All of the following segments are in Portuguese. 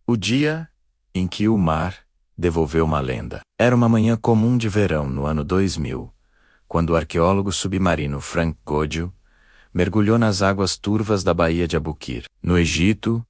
O dia em que o mar devolveu uma lenda. Era uma manhã comum de verão no ano 2000, quando o arqueólogo submarino Frank Godio mergulhou nas águas turvas da Baía de Abukir, no Egito.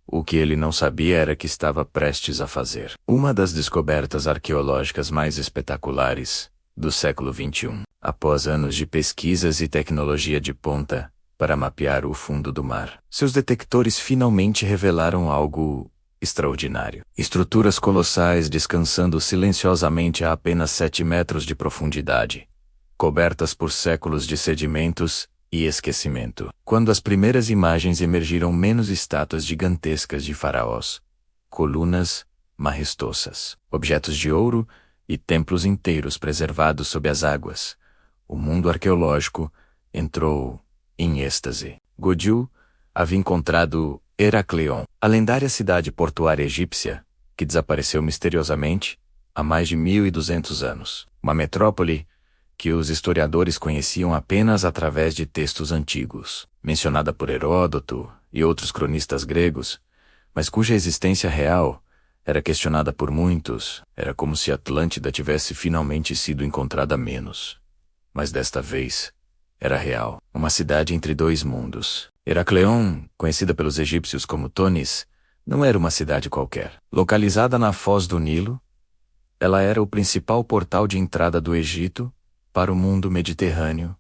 O que ele não sabia era que estava prestes a fazer uma das descobertas arqueológicas mais espetaculares do século XXI. Após anos de pesquisas e tecnologia de ponta para mapear o fundo do mar, seus detectores finalmente revelaram algo extraordinário. Estruturas colossais descansando silenciosamente a apenas 7 metros de profundidade, cobertas por séculos de sedimentos e esquecimento. Quando as primeiras imagens emergiram, menos estátuas gigantescas de faraós, colunas majestosas, objetos de ouro e templos inteiros preservados sob as águas, o mundo arqueológico entrou em êxtase. Godio havia encontrado Heracleion, a lendária cidade portuária egípcia, que desapareceu misteriosamente há mais de 1.200 anos. Uma metrópole que os historiadores conheciam apenas através de textos antigos, mencionada por Heródoto e outros cronistas gregos, mas cuja existência real era questionada por muitos. Era como se Atlântida tivesse finalmente sido encontrada menos. Mas desta vez, era real. Uma cidade entre dois mundos. Heracleion, conhecida pelos egípcios como Tonis, não era uma cidade qualquer. Localizada na foz do Nilo, ela era o principal portal de entrada do Egito para o mundo mediterrâneo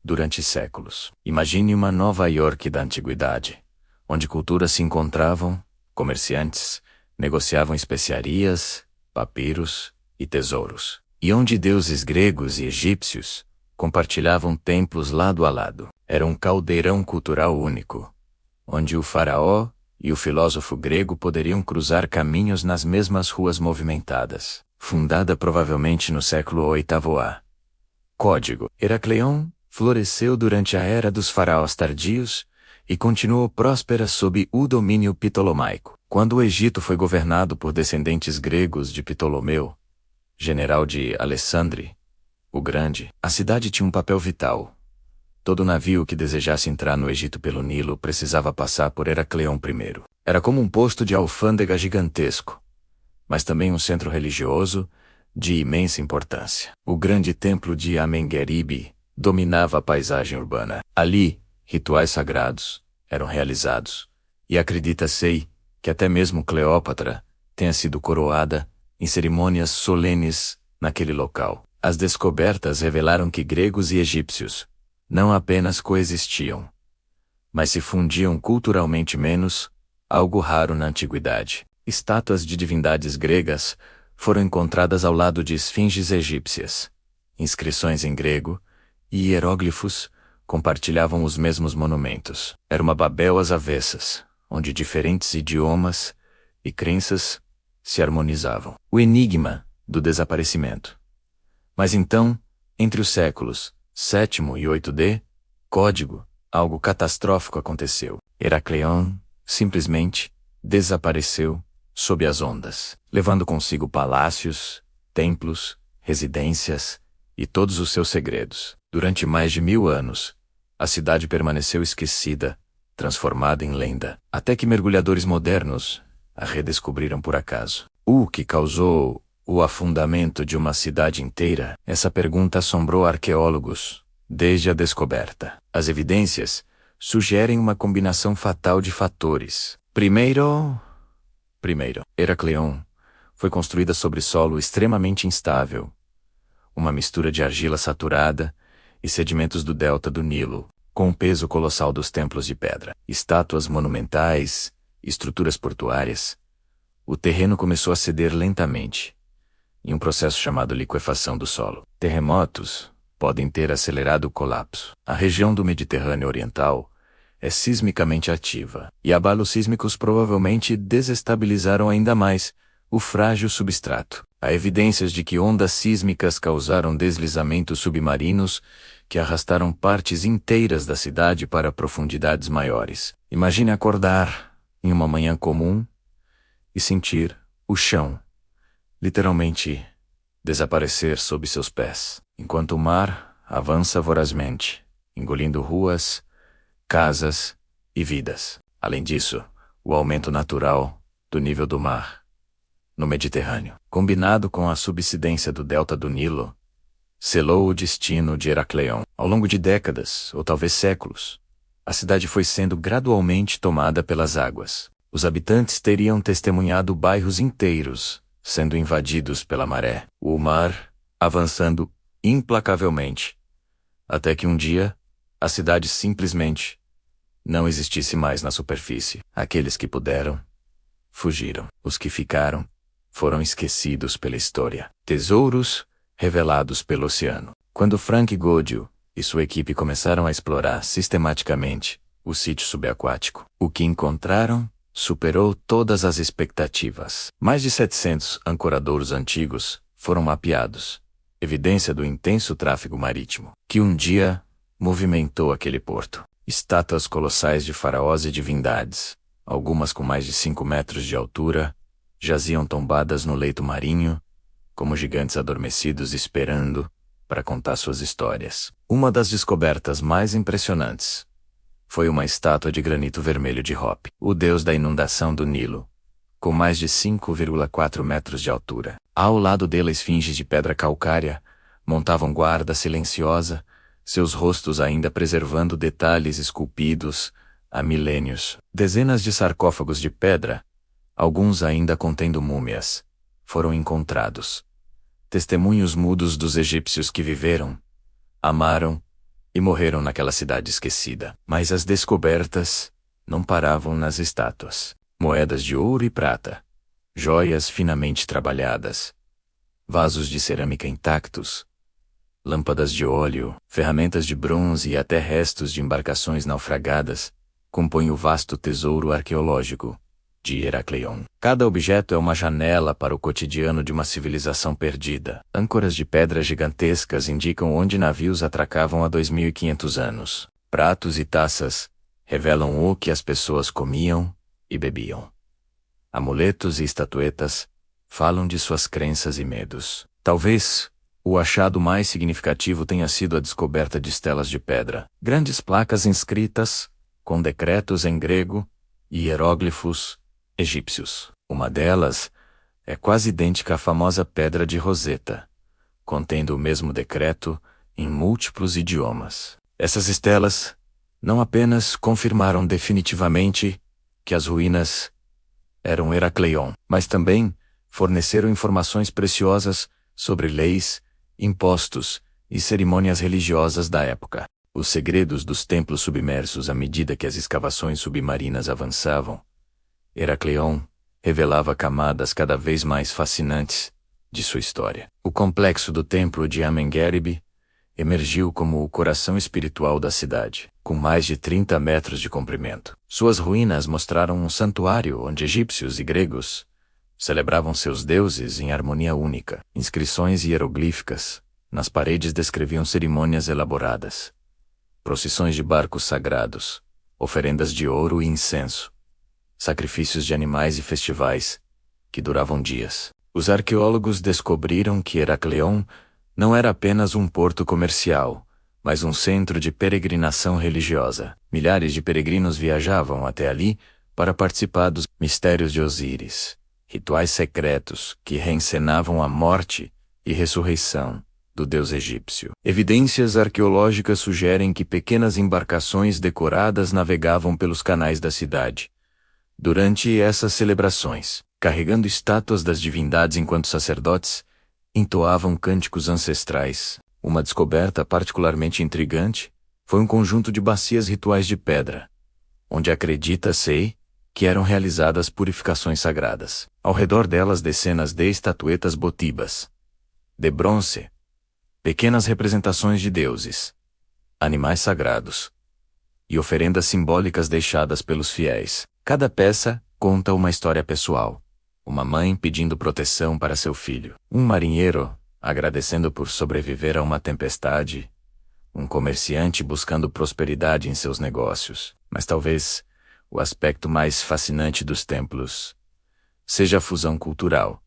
durante séculos. Imagine uma Nova York da antiguidade, onde culturas se encontravam, comerciantes negociavam especiarias, papiros e tesouros, e onde deuses gregos e egípcios compartilhavam templos lado a lado. Era um caldeirão cultural único, onde o faraó e o filósofo grego poderiam cruzar caminhos nas mesmas ruas movimentadas. Fundada provavelmente no século VIII a. Código. Heracleion floresceu durante a era dos faraós tardios e continuou próspera sob o domínio ptolomaico. Quando o Egito foi governado por descendentes gregos de Ptolomeu, general de Alessandre o Grande, a cidade tinha um papel vital. Todo navio que desejasse entrar no Egito pelo Nilo precisava passar por Heracleion primeiro. Era como um posto de alfândega gigantesco, mas também um centro religioso de imensa importância. O grande templo de Amengueribe dominava a paisagem urbana. Ali, rituais sagrados eram realizados, e acredita-se que até mesmo Cleópatra tenha sido coroada em cerimônias solenes naquele local. As descobertas revelaram que gregos e egípcios não apenas coexistiam, mas se fundiam culturalmente, menos, algo raro na antiguidade. Estátuas de divindades gregas foram encontradas ao lado de esfinges egípcias. Inscrições em grego e hieróglifos compartilhavam os mesmos monumentos. Era uma Babel às avessas, onde diferentes idiomas e crenças se harmonizavam. O enigma do desaparecimento. Mas então, entre os séculos VII e VIII Código, algo catastrófico aconteceu. Heracleion simplesmente desapareceu sob as ondas, levando consigo palácios, templos, residências e todos os seus segredos. Durante mais de 1000 anos, a cidade permaneceu esquecida, transformada em lenda, até que mergulhadores modernos a redescobriram por acaso. O que causou o afundamento de uma cidade inteira? Essa pergunta assombrou arqueólogos desde a descoberta. As evidências sugerem uma combinação fatal de fatores. Primeiro, Heracleion foi construída sobre solo extremamente instável, uma mistura de argila saturada e sedimentos do delta do Nilo, com o peso colossal dos templos de pedra, estátuas monumentais, estruturas portuárias. O terreno começou a ceder lentamente, em um processo chamado liquefação do solo. Terremotos podem ter acelerado o colapso. A região do Mediterrâneo Oriental é sismicamente ativa, e abalos sísmicos provavelmente desestabilizaram ainda mais o frágil substrato. Há evidências de que ondas sísmicas causaram deslizamentos submarinos que arrastaram partes inteiras da cidade para profundidades maiores. Imagine acordar em uma manhã comum e sentir o chão literalmente desaparecer sob seus pés, enquanto o mar avança vorazmente, engolindo ruas, casas e vidas. Além disso, o aumento natural do nível do mar, no Mediterrâneo, combinado com a subsidência do delta do Nilo, selou o destino de Heracleion. Ao longo de décadas, ou talvez séculos, a cidade foi sendo gradualmente tomada pelas águas. Os habitantes teriam testemunhado bairros inteiros sendo invadidos pela maré, o mar avançando implacavelmente, até que um dia, a cidade simplesmente não existisse mais na superfície. Aqueles que puderam, fugiram. Os que ficaram, foram esquecidos pela história. Tesouros revelados pelo oceano. Quando Frank Godio e sua equipe começaram a explorar sistematicamente o sítio subaquático, o que encontraram superou todas as expectativas. Mais de 700 ancoradouros antigos foram mapeados, evidência do intenso tráfego marítimo que um dia movimentou aquele porto. Estátuas colossais de faraós e divindades, algumas com mais de 5 metros de altura, jaziam tombadas no leito marinho, como gigantes adormecidos esperando para contar suas histórias. Uma das descobertas mais impressionantes foi uma estátua de granito vermelho de Hop, o deus da inundação do Nilo, com mais de 5,4 metros de altura. Ao lado dela, esfinges de pedra calcária montavam guarda silenciosa, seus rostos ainda preservando detalhes esculpidos há milênios. Dezenas de sarcófagos de pedra, alguns ainda contendo múmias, foram encontrados. Testemunhos mudos dos egípcios que viveram, amaram e morreram naquela cidade esquecida. Mas as descobertas não paravam nas estátuas. Moedas de ouro e prata, joias finamente trabalhadas, vasos de cerâmica intactos, lâmpadas de óleo, ferramentas de bronze e até restos de embarcações naufragadas compõem o vasto tesouro arqueológico de Heracleion. Cada objeto é uma janela para o cotidiano de uma civilização perdida. Âncoras de pedra gigantescas indicam onde navios atracavam há 2.500 anos. Pratos e taças revelam o que as pessoas comiam e bebiam. Amuletos e estatuetas falam de suas crenças e medos. Talvez o achado mais significativo tenha sido a descoberta de estelas de pedra, grandes placas inscritas com decretos em grego e hieróglifos egípcios. Uma delas é quase idêntica à famosa Pedra de Roseta, contendo o mesmo decreto em múltiplos idiomas. Essas estelas não apenas confirmaram definitivamente que as ruínas eram Heracleion, mas também forneceram informações preciosas sobre leis, impostos e cerimônias religiosas da época. Os segredos dos templos submersos à medida que as escavações submarinas avançavam, Heracleion revelava camadas cada vez mais fascinantes de sua história. O complexo do templo de Amengerib emergiu como o coração espiritual da cidade, com mais de 30 metros de comprimento. Suas ruínas mostraram um santuário onde egípcios e gregos celebravam seus deuses em harmonia única. Inscrições hieroglíficas nas paredes descreviam cerimônias elaboradas, procissões de barcos sagrados, oferendas de ouro e incenso, sacrifícios de animais e festivais que duravam dias. Os arqueólogos descobriram que Heracleion não era apenas um porto comercial, mas um centro de peregrinação religiosa. Milhares de peregrinos viajavam até ali para participar dos mistérios de Osíris, rituais secretos que reencenavam a morte e ressurreição do deus egípcio. Evidências arqueológicas sugerem que pequenas embarcações decoradas navegavam pelos canais da cidade durante essas celebrações, carregando estátuas das divindades enquanto sacerdotes entoavam cânticos ancestrais. Uma descoberta particularmente intrigante foi um conjunto de bacias rituais de pedra, onde acredita-se que eram realizadas purificações sagradas. Ao redor delas, dezenas de estatuetas votivas de bronze, pequenas representações de deuses, animais sagrados e oferendas simbólicas deixadas pelos fiéis. Cada peça conta uma história pessoal. Uma mãe pedindo proteção para seu filho, um marinheiro agradecendo por sobreviver a uma tempestade, um comerciante buscando prosperidade em seus negócios. Mas talvez o aspecto mais fascinante dos templos seja a fusão cultural,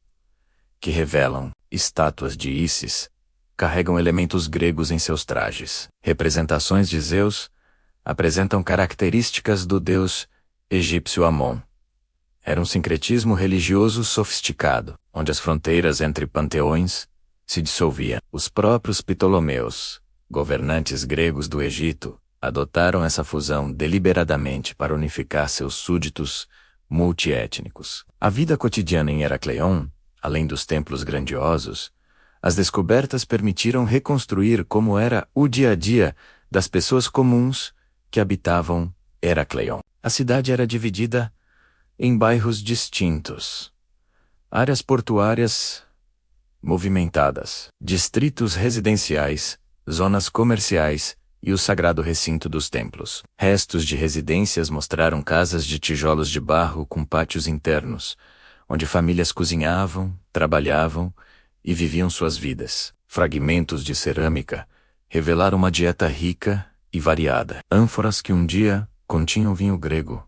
que revelam estátuas de Ísis, carregam elementos gregos em seus trajes. Representações de Zeus apresentam características do deus egípcio Amon. Era um sincretismo religioso sofisticado, onde as fronteiras entre panteões se dissolviam. Os próprios Ptolomeus, governantes gregos do Egito, adotaram essa fusão deliberadamente para unificar seus súditos multiétnicos. A vida cotidiana em Heracleion, além dos templos grandiosos, as descobertas permitiram reconstruir como era o dia a dia das pessoas comuns que habitavam Heracleion. A cidade era dividida em bairros distintos, áreas portuárias movimentadas, distritos residenciais, zonas comerciais e o sagrado recinto dos templos. Restos de residências mostraram casas de tijolos de barro com pátios internos, onde famílias cozinhavam, trabalhavam e viviam suas vidas. Fragmentos de cerâmica revelaram uma dieta rica e variada. Ânforas que um dia continham vinho grego,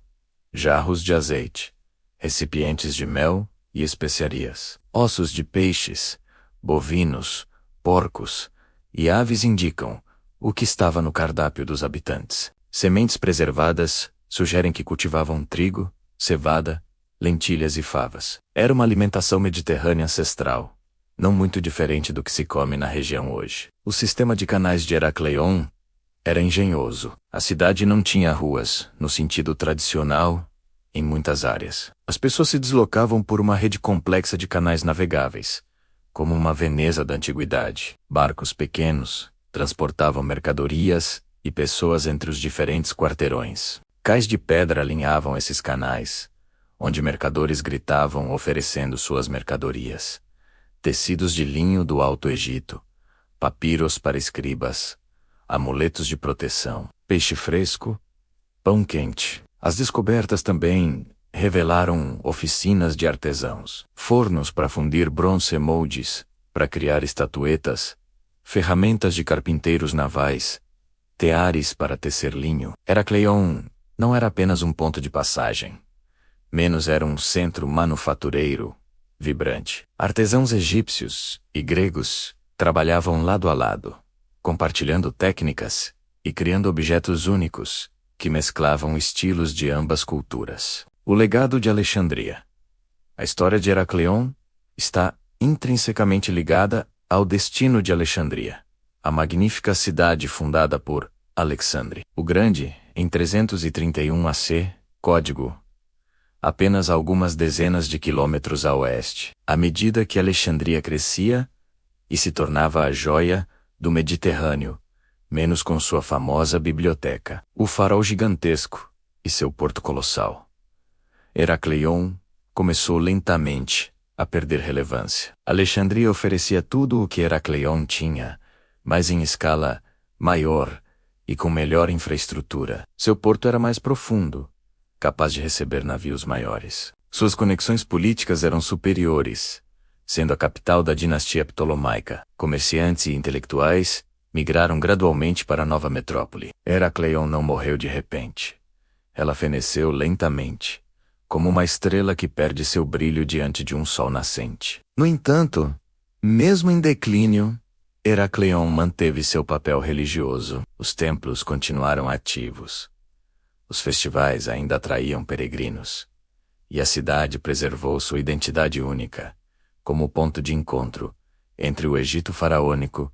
jarros de azeite, recipientes de mel e especiarias. Ossos de peixes, bovinos, porcos e aves indicam o que estava no cardápio dos habitantes. Sementes preservadas sugerem que cultivavam trigo, cevada, lentilhas e favas. Era uma alimentação mediterrânea ancestral, não muito diferente do que se come na região hoje. O sistema de canais de Heracleion era engenhoso. A cidade não tinha ruas, no sentido tradicional, em muitas áreas. As pessoas se deslocavam por uma rede complexa de canais navegáveis, como uma Veneza da antiguidade. Barcos pequenos transportavam mercadorias e pessoas entre os diferentes quarteirões. Cais de pedra alinhavam esses canais, onde mercadores gritavam oferecendo suas mercadorias. Tecidos de linho do Alto Egito, papiros para escribas, amuletos de proteção, peixe fresco, pão quente. As descobertas também revelaram oficinas de artesãos, fornos para fundir bronze, moldes para criar estatuetas, ferramentas de carpinteiros navais, teares para tecer linho. Heracleion não era apenas um ponto de passagem, menos era um centro manufatureiro vibrante. Artesãos egípcios e gregos trabalhavam lado a lado, compartilhando técnicas e criando objetos únicos que mesclavam estilos de ambas culturas. O legado de Alexandria. A história de Heracleion está intrinsecamente ligada ao destino de Alexandria, a magnífica cidade fundada por Alexandre o Grande em 331 AC, código apenas algumas dezenas de quilômetros a oeste. À medida que Alexandria crescia e se tornava a joia do Mediterrâneo, menos com sua famosa biblioteca, o farol gigantesco e seu porto colossal, Heracleion começou lentamente a perder relevância. Alexandria oferecia tudo o que Heracleion tinha, mas em escala maior e com melhor infraestrutura. Seu porto era mais profundo, capaz de receber navios maiores. Suas conexões políticas eram superiores, sendo a capital da dinastia ptolomaica. Comerciantes e intelectuais migraram gradualmente para a nova metrópole. Heracleion não morreu de repente. Ela feneceu lentamente, como uma estrela que perde seu brilho diante de um sol nascente. No entanto, mesmo em declínio, Heracleion manteve seu papel religioso. Os templos continuaram ativos. Os festivais ainda atraíam peregrinos. E a cidade preservou sua identidade única, como ponto de encontro entre o Egito faraônico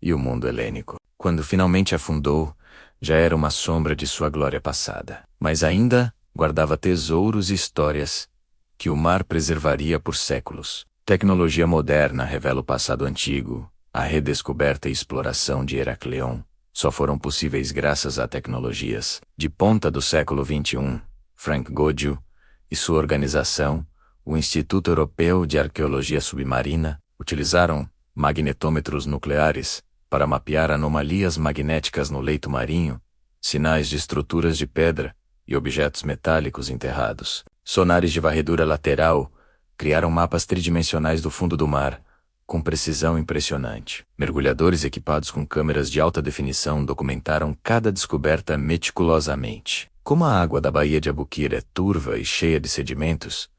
e o mundo helênico. Quando finalmente afundou, já era uma sombra de sua glória passada. Mas ainda guardava tesouros e histórias que o mar preservaria por séculos. Tecnologia moderna revela o passado antigo. A redescoberta e exploração de Heracleion só foram possíveis graças a tecnologias de ponta do século XXI. Frank Godio e sua organização, o Instituto Europeu de Arqueologia Submarina, utilizaram magnetômetros nucleares para mapear anomalias magnéticas no leito marinho, sinais de estruturas de pedra e objetos metálicos enterrados. Sonares de varredura lateral criaram mapas tridimensionais do fundo do mar, com precisão impressionante. Mergulhadores equipados com câmeras de alta definição documentaram cada descoberta meticulosamente. Como a água da Baía de Abukir é turva e cheia de sedimentos,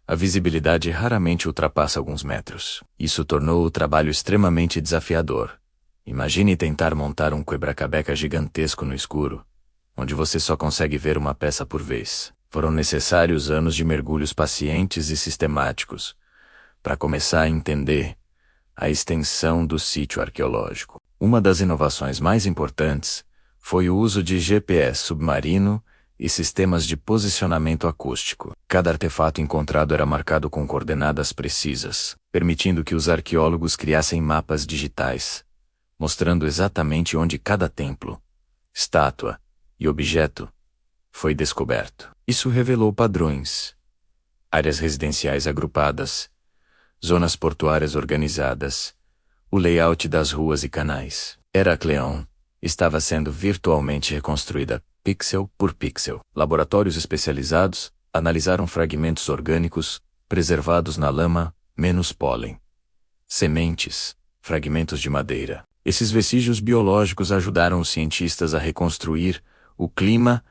a visibilidade raramente ultrapassa alguns metros. Isso tornou o trabalho extremamente desafiador. Imagine tentar montar um quebra-cabeça gigantesco no escuro, onde você só consegue ver uma peça por vez. Foram necessários anos de mergulhos pacientes e sistemáticos para começar a entender a extensão do sítio arqueológico. Uma das inovações mais importantes foi o uso de GPS submarino e sistemas de posicionamento acústico. Cada artefato encontrado era marcado com coordenadas precisas, permitindo que os arqueólogos criassem mapas digitais, mostrando exatamente onde cada templo, estátua e objeto foi descoberto. Isso revelou padrões: áreas residenciais agrupadas, zonas portuárias organizadas, o layout das ruas e canais. Heracleion estava sendo virtualmente reconstruída pixel por pixel. Laboratórios especializados analisaram fragmentos orgânicos preservados na lama, menos pólen, sementes, fragmentos de madeira. Esses vestígios biológicos ajudaram os cientistas a reconstruir o clima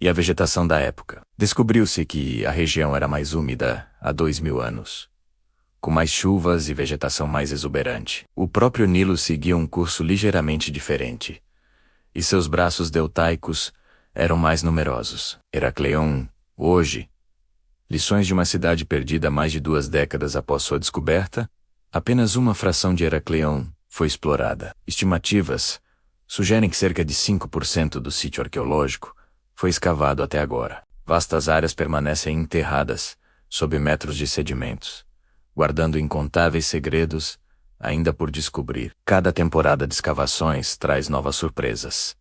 e a vegetação da época. Descobriu-se que a região era mais úmida há 2000 anos, com mais chuvas e vegetação mais exuberante. O próprio Nilo seguia um curso ligeiramente diferente, e seus braços deltaicos eram mais numerosos. Heracleion, hoje, lições de uma cidade perdida há mais de 2 décadas após sua descoberta, apenas uma fração de Heracleion foi explorada. Estimativas sugerem que cerca de 5% do sítio arqueológico foi escavado até agora. Vastas áreas permanecem enterradas sob metros de sedimentos, guardando incontáveis segredos ainda por descobrir. Cada temporada de escavações traz novas surpresas.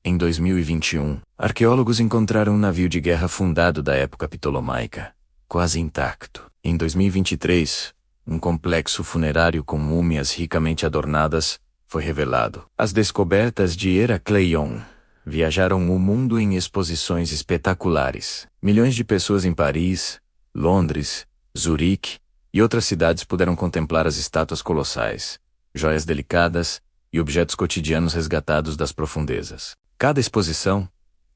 Em 2021, arqueólogos encontraram um navio de guerra fundado da época ptolomaica, quase intacto. Em 2023, um complexo funerário com múmias ricamente adornadas foi revelado. As descobertas de Heracleion viajaram o mundo em exposições espetaculares. Milhões de pessoas em Paris, Londres, Zurique e outras cidades puderam contemplar as estátuas colossais, joias delicadas e objetos cotidianos resgatados das profundezas. Cada exposição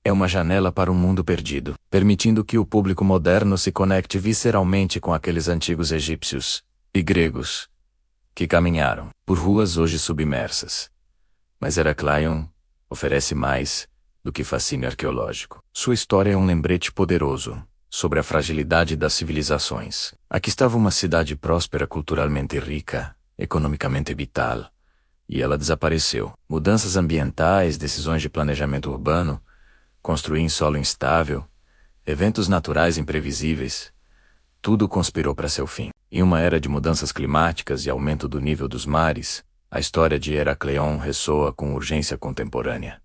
é uma janela para um mundo perdido, permitindo que o público moderno se conecte visceralmente com aqueles antigos egípcios e gregos que caminharam por ruas hoje submersas. Mas Heracleion oferece mais do que fascínio arqueológico. Sua história é um lembrete poderoso sobre a fragilidade das civilizações. Aqui estava uma cidade próspera, culturalmente rica, economicamente vital, e ela desapareceu. Mudanças ambientais, decisões de planejamento urbano, construir em solo instável, eventos naturais imprevisíveis, tudo conspirou para seu fim. Em uma era de mudanças climáticas e aumento do nível dos mares, a história de Heracleion ressoa com urgência contemporânea.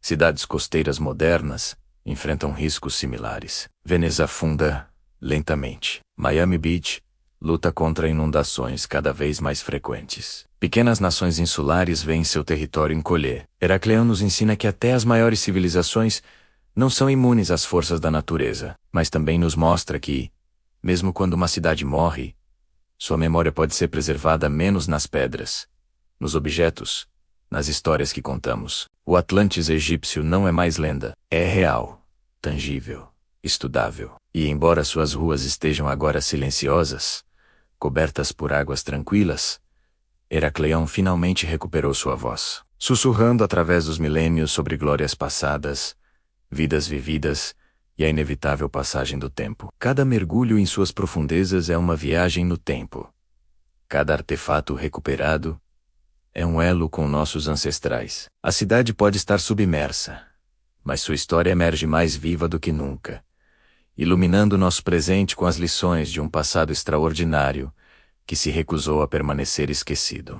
Cidades costeiras modernas enfrentam riscos similares. Veneza afunda lentamente. Miami Beach luta contra inundações cada vez mais frequentes. Pequenas nações insulares veem seu território encolher. Heracleion nos ensina que até as maiores civilizações não são imunes às forças da natureza, mas também nos mostra que, mesmo quando uma cidade morre, sua memória pode ser preservada menos nas pedras, nos objetos, nas histórias que contamos. O Atlantis egípcio não é mais lenda, é real, tangível, estudável. E embora suas ruas estejam agora silenciosas, cobertas por águas tranquilas, Heracleion finalmente recuperou sua voz, sussurrando através dos milênios sobre glórias passadas, vidas vividas e a inevitável passagem do tempo. Cada mergulho em suas profundezas é uma viagem no tempo. Cada artefato recuperado é um elo com nossos ancestrais. A cidade pode estar submersa, mas sua história emerge mais viva do que nunca, iluminando nosso presente com as lições de um passado extraordinário que se recusou a permanecer esquecido.